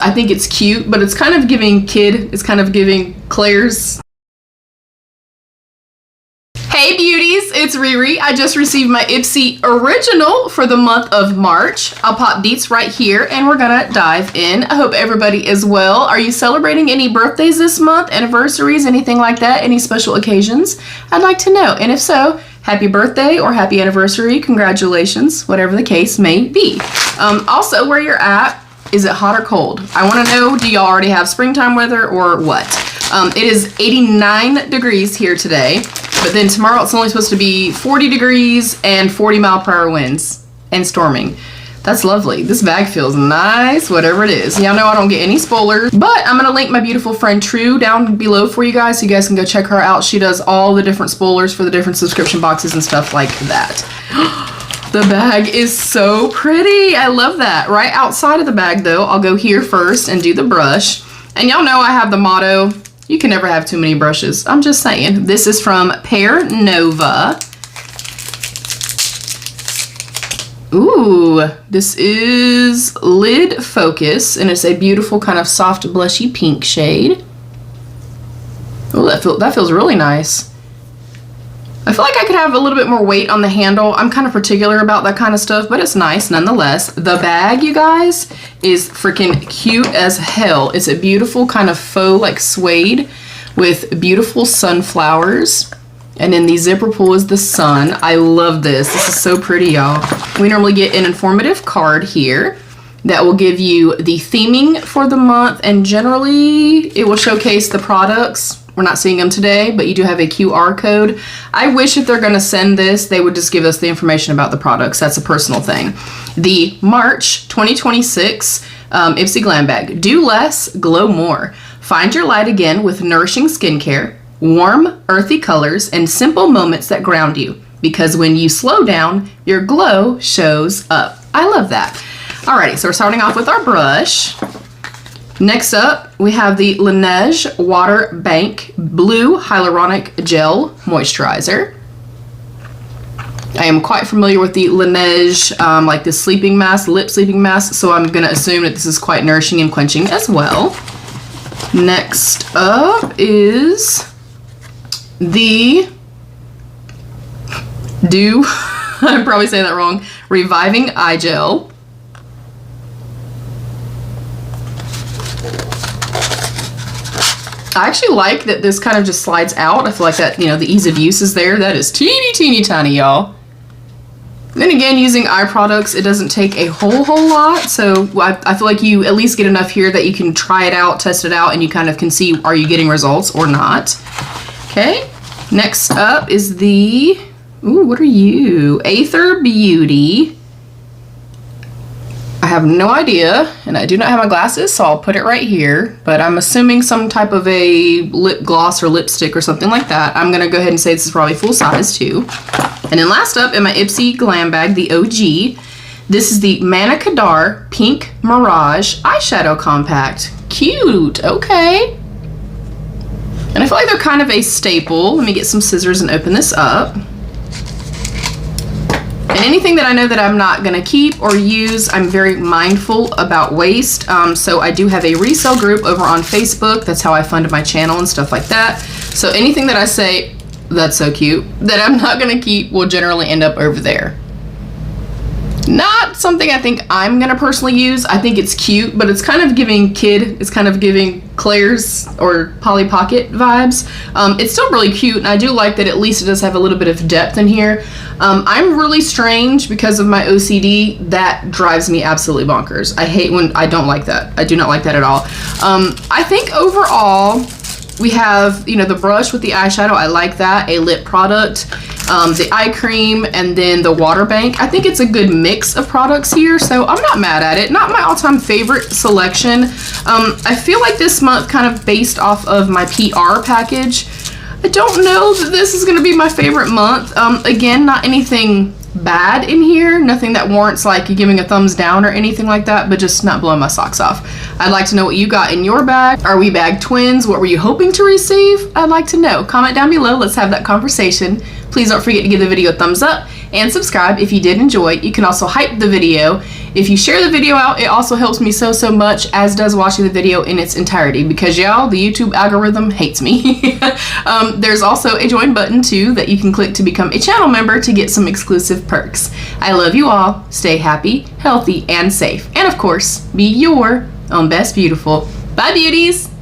I think it's cute, but it's kind of giving kid. It's kind of giving Claire's. Hey beauties, it's Riri. I just received my Ipsy original for the month of March. I'll pop deets right here and we're gonna dive in. I hope everybody is well. Are you celebrating any birthdays this month, anniversaries, anything like that, any special occasions? I'd like to know, and if so, happy birthday or happy anniversary, congratulations, whatever the case may be. Also, where you're at, is it hot or cold? I wanna know, do y'all already have springtime weather or what? It is 89 degrees here today. But then tomorrow it's only supposed to be 40 degrees and 40-mile-per-hour winds and storming. That's lovely. This bag feels nice, whatever it is. Y'all know I don't get any spoilers, but I'm gonna link my beautiful friend True down below for you guys so you guys can go check her out. She does all the different spoilers for the different subscription boxes and stuff like that. The bag is so pretty. I love that. Right outside of the bag though, I'll go here first and do the brush. And y'all know I have the motto, you can never have too many brushes. I'm just saying. This is from Pear Nova. Ooh, this is Lid Focus, and it's a beautiful kind of soft blushy pink shade. Oh, that feels really nice. I feel like I could have a little bit more weight on the handle. I'm kind of particular about that kind of stuff, but it's nice nonetheless. The bag, you guys, is freaking cute as hell. It's a beautiful kind of faux like suede with beautiful sunflowers. And then the zipper pull is the sun. I love this. This is so pretty, y'all. We normally get an informative card here that will give you the theming for the month, and generally it will showcase the products. We're not seeing them today, but you do have a QR code. I wish if they're gonna send this, they would just give us the information about the products. That's a personal thing. The March 2026 Ipsy Glam Bag. Do less, glow more. Find your light again with nourishing skincare, warm, earthy colors, and simple moments that ground you. Because when you slow down, your glow shows up. I love that. Alrighty, so we're starting off with our brush. Next up, we have the Laneige Water Bank Blue Hyaluronic Gel Moisturizer. I am quite familiar with the Laneige, like the sleeping mask, lip sleeping mask, so I'm gonna assume that this is quite nourishing and quenching as well. Next up is the I'm probably saying that wrong, Reviving Eye Gel. I actually like that this kind of just slides out. I feel like that, you know, the ease of use is there. That is teeny tiny, y'all. Then again, using eye products, it doesn't take a whole lot. So I feel like you at least get enough here that you can try it out, test it out, and you kind of can see, are you getting results or not? Okay. Next up is the, ooh, what are you? Aether Beauty. I have no idea, and I do not have my glasses, so I'll put it right here, but I'm assuming some type of a lip gloss or lipstick or something like that. I'm gonna go ahead and say this is probably full size too. And then last up in my Ipsy Glam Bag, the OG, this is the Manna Kadar Pink Mirage Eyeshadow Compact. Cute, okay. And I feel like they're kind of a staple. Let me get some scissors and open this up. And anything that I know that I'm not gonna keep or use, I'm very mindful about waste. So I do have a resale group over on Facebook. That's how I fund my channel and stuff like that. So anything that I say, that's so cute, that I'm not gonna keep will generally end up over there. Not something I think I'm gonna personally use. I think it's cute, but it's kind of giving kid, it's kind of giving Claire's or Polly Pocket vibes. It's still really cute, and I do like that at least it does have a little bit of depth in here. I'm really strange because of my OCD. That drives me absolutely bonkers. I hate when I don't like that. I do not like that at all. I think overall, we have, you know, the brush with the eyeshadow. I like that. A lip product, the eye cream, and then the water bank. I think it's a good mix of products here, so I'm not mad at it. Not my all-time favorite selection. I feel like this month, kind of based off of my PR package, I don't know that this is going to be my favorite month. Again, not anything bad in here, nothing that warrants like you giving a thumbs down or anything like that, but just not blowing my socks off. I'd like to know what you got in your bag. Are we bag twins? What were you hoping to receive? I'd like to know. Comment down below. Let's have that conversation. Please don't forget to give the video a thumbs up and subscribe if you did enjoy. You can also hype the video If you share the video out, it also helps me so much, as does watching the video in its entirety, because y'all, the YouTube algorithm hates me. There's also a join button too that you can click to become a channel member to get some exclusive perks. I love you all. Stay happy, healthy, and safe. And of course, be your own best beautiful. Bye, beauties!